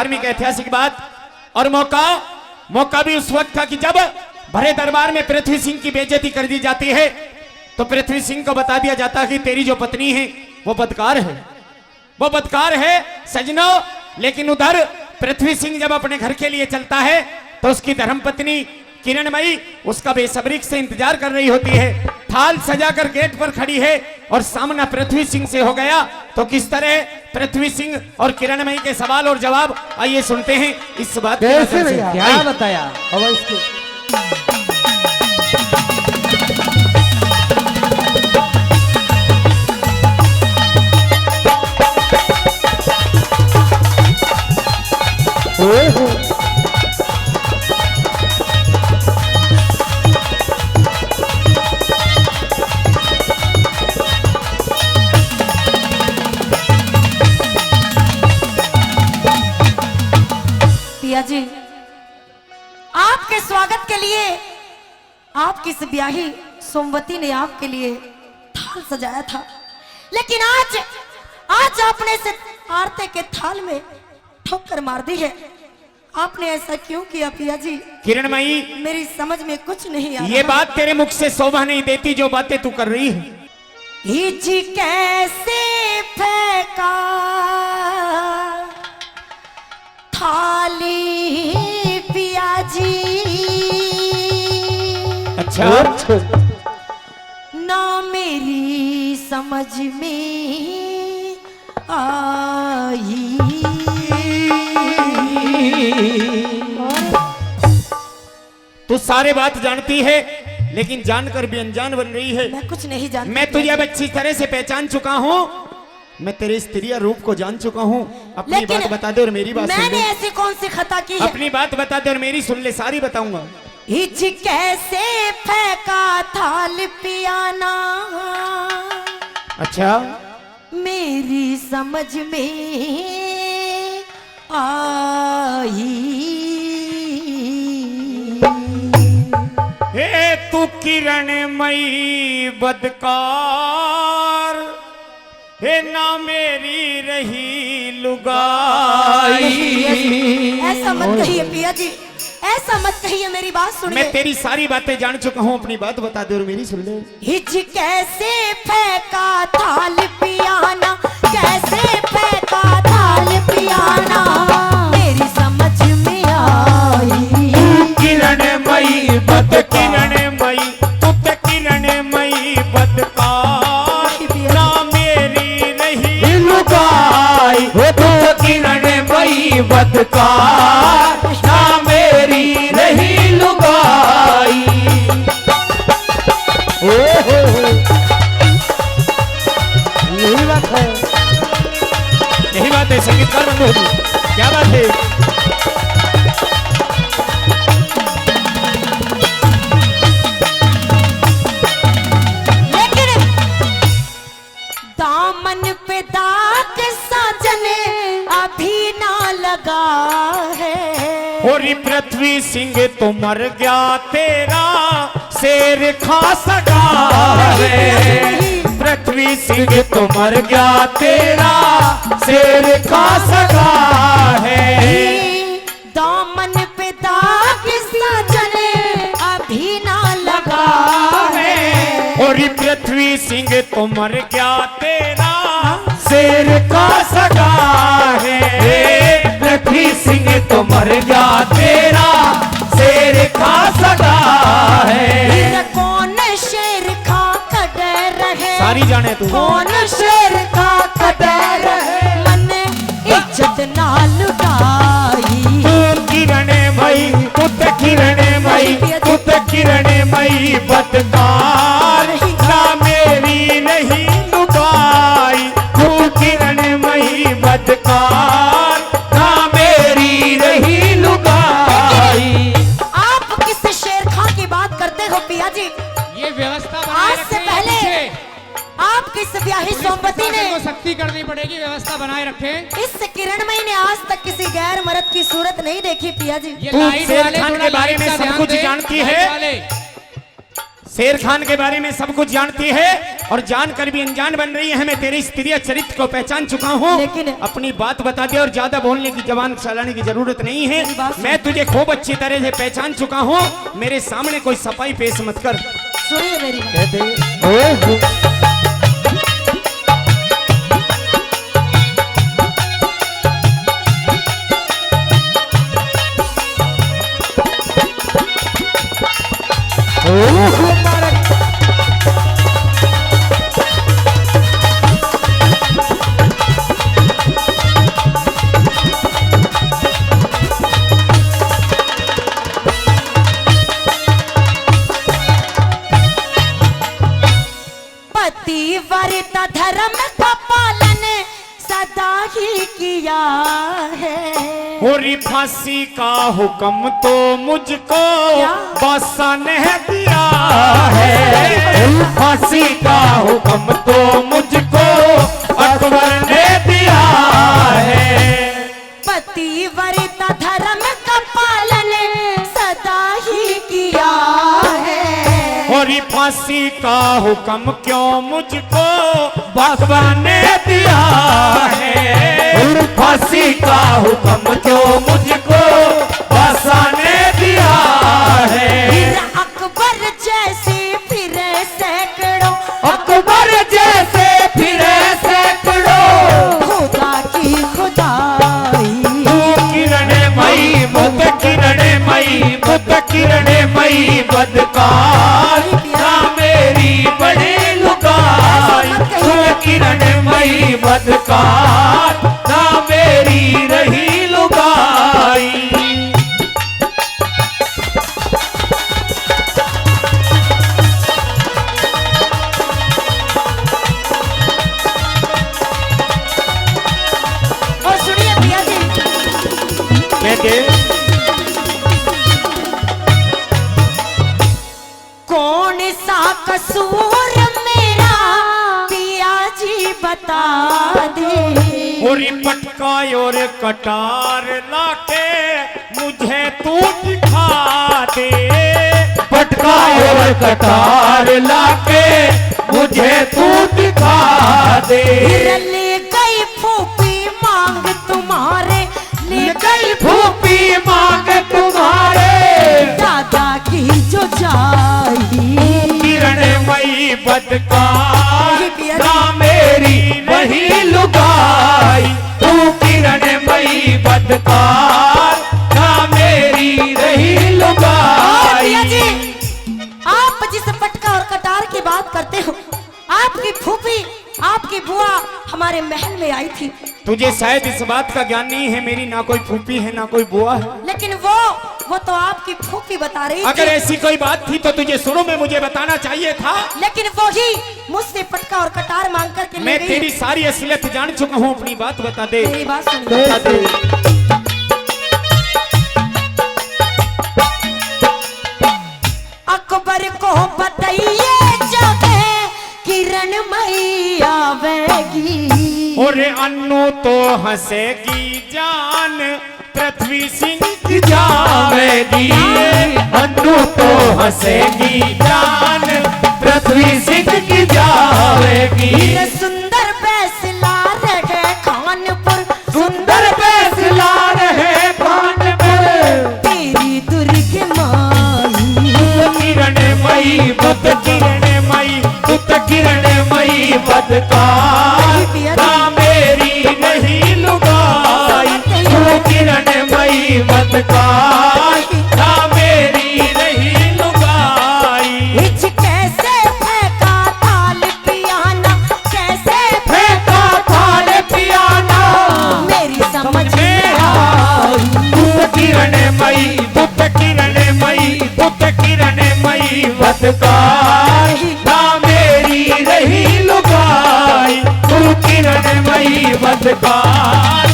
धार्मिक ऐतिहासिक बात। और मौका भी उस वक्त था कि जब भरे दरबार में पृथ्वी सिंह की बेइज्जती कर दी जाती है तो पृथ्वी सिंह को बता दिया जाता है कि तेरी जो पत्नी है वो बदकार है सजनो। लेकिन उधर पृथ्वी सिंह जब अपने घर के लिए चलता है तो उसकी धर्मपत्नी किरणमयी उसका बेसब्री से इंतजार कर रही होती है, थाल सजाकर गेट पर खड़ी है और सामना पृथ्वी सिंह से हो गया। तो किस तरह पृथ्वी सिंह और किरणमयी के सवाल और जवाब आइए सुनते हैं इस बात कैसे भैया क्या बताया? पिया जी, आपके स्वागत के लिए आपकी इस ब्याही सोमवती ने आपके लिए थाल सजाया था, लेकिन आज आपने इस आरती के थाल में ठोकर मार दी है। आपने ऐसा क्यों किया पिया जी? किरणमयी, मेरी समझ में कुछ नहीं आ रहा। ये बात तेरे मुख से शोभा नहीं देती जो बातें तू कर रही है। हिज कैसे फेंका थाली पिया जी, अच्छा ना मेरी समझ में आई। तू सारे बात जानती है लेकिन जानकर भी अनजान बन रही है। मैं कुछ नहीं जानती। मैं तुझे अब अच्छी तरह से पहचान चुका हूँ, मैं तेरे स्त्रीय रूप को जान चुका हूँ। अपनी बात बता दे और मेरी बात सुन ले। मैंने ऐसी कौन सी खता की है? अपनी बात बता दे और मेरी सुन ले, सारी बताऊंगा। हिज कैसे फेंका थाल पियाना, अच्छा मेरी समझ में आई। हे तू किरणमयी बदकार, हे ना मेरी रही लुगाई। ऐसा मत कहिए पिया जी, ऐसा मत कहिए, मेरी बात सुनिए। मैं तेरी सारी बातें जान चुका हूँ, अपनी बात बता दे और मेरी सुन ले। हिज कैसे फेंका थाल पियाना, कैसे फेंका थाल पियाना, मेरी समझ में आई। किरणमयी किरणमयी पुत किरणमयी बदकार, ना मेरी रही लुगाई। वो तो किरणमयी बदकार, ना मेरी रही लुगाई। यही बात है। यही बात है संगीतकार बंधु, क्या बात है? लेकिन दामन पे दाग साजने अभी ना लगा है। और पृथ्वी सिंह तो मर गया, तेरा शेर खा सका है। पृथ्वी सिंह तो मर गया, तेरा शेर खा सका है। दामन पे दाग साजने अभी ना लगा है। और पृथ्वी सिंह तो मर गया, तेरा शेर खा सका है। पृथ्वी सिंह तो मर गया, तेरा शेर खा सका है। कौन शेर खा कटर रहे, सारी जाने तू। कौन शेर खा कटर रहे, मने इज्जत ना लुटाई। तू किरणमयी पुत किरणमयी पुत किरणमयी बदकार, ना मेरी नहीं लुगाई। तू किरणमयी बदकार, ना मेरी रही लुगाई। आप किस शेर खा की बात करते हो पिया जी? ये व्यवस्था आज से पहले आपकी इस ब्याही सोमवती ने सख्ती करनी पड़ेगी, व्यवस्था बनाए रखें। इस किरणमयी ने आज तक किसी गैर मर्द की सूरत नहीं देखी पिया जी। ये तू लाइट शेर वाले खान थोड़ा के बारे लाइट में का सब ध्यान कुछ दें, जानती लाइट है। वाले। शेर खान के बारे में सब कुछ जानती है और जानकर भी अनजान बन रही है। मैं तेरे स्त्रीय चरित्र को पहचान चुका हूँ, लेकिन अपनी बात बता दे और ज्यादा बोलने की जबान चलाने की जरूरत नहीं है। मेरी बात सुन। मैं तुझे खूब अच्छी तरह से पहचान चुका हूँ, मेरे सामने कोई सफाई पेश मत कर। सुनिए मेरी बात। कहते ओए पतिव्रता धर्म का पालन सदा ही किया है। होरी फांसी का हुक्म तो मुझको बादशाह ने दिया है। फांसी का हुक्म तो मुझको अकबर ने दिया है। पतिव्रता धर्म का पालन सदा ही किया है। और फांसी का हुक्म क्यों मुझको अकबर ने दिया है। फांसी का हुक्म क्यों मुझको बादशाह ने दिया है। फिर अकबर जैसे फिर सैकड़ों, अकबर जैसे फिरे सैकड़ों, खुदा की खुदाई। तू किरण मई मुद किरण मई मुद किरण मई बदकार ना मेरी बड़ी लुगाई। तू किरण मई बदकार ना मेरी रही लुगाई। और सुनिए भैया जी, कहते कौन सा कसूर मेरा पिया जी बता दे। और पटका और कटार लाके मुझे तू दिखा दे। पटका और कटार लाके मुझे तू दिखा दे। ले गई फूफी मांग तुम्हारे, ले गई फूफी मांग तुम्हारे, दादा की जो जाई। किरण मई बदकार ना मेरी वही लुगाई। तू किरण मई बदकार ना मेरी रही और लुगाई। भैया जी, आप जिस पटका और कटार की बात करते हो, आपकी फूफी आपकी बुआ हमारे महल में आई थी, तुझे शायद इस बात का ज्ञान नहीं है, मेरी ना कोई फूफी है ना कोई बुआ है। लेकिन वो तो आपकी फूफी बता रही अगर थी। ऐसी कोई बात थी तो तुझे शुरू में मुझे बताना चाहिए था। लेकिन वो ही मुझसे पटका और कटार मांग करके ले मैं गई। तेरी सारी असलियत जान चुका हूँ, अपनी बात बता दे। मेरी बात सुनिए। बता दे। अकबर को बताइए जब किरण मई आवेगी। और अन्नू तो हंसेगी जान पृथ्वी सिंह की जावेगी। अन्नू तो हंसेगी जान पृथ्वी सिंह की जावेगी। ये सुंदर फैसला रहे कानपुर, सुंदर फैसला रहे कानपुर। तेरी दुर्ग माई। किरण मई बुद्ध किरण मई बुद्ध किरण मई बदकार ना मेरी नहीं लुगाई। तू किरण मई बदकार ना मेरी नहीं लुगाई। हिच कैसे फेंका थाल पियाना, कैसे फेंका थाल पियाना मेरी समझ में आई। बुद्ध किरण मई बुद्ध किरण मई बुद्ध किरण मई बदकार ना मेरी रही लुगाई। तू किरण मई बदकार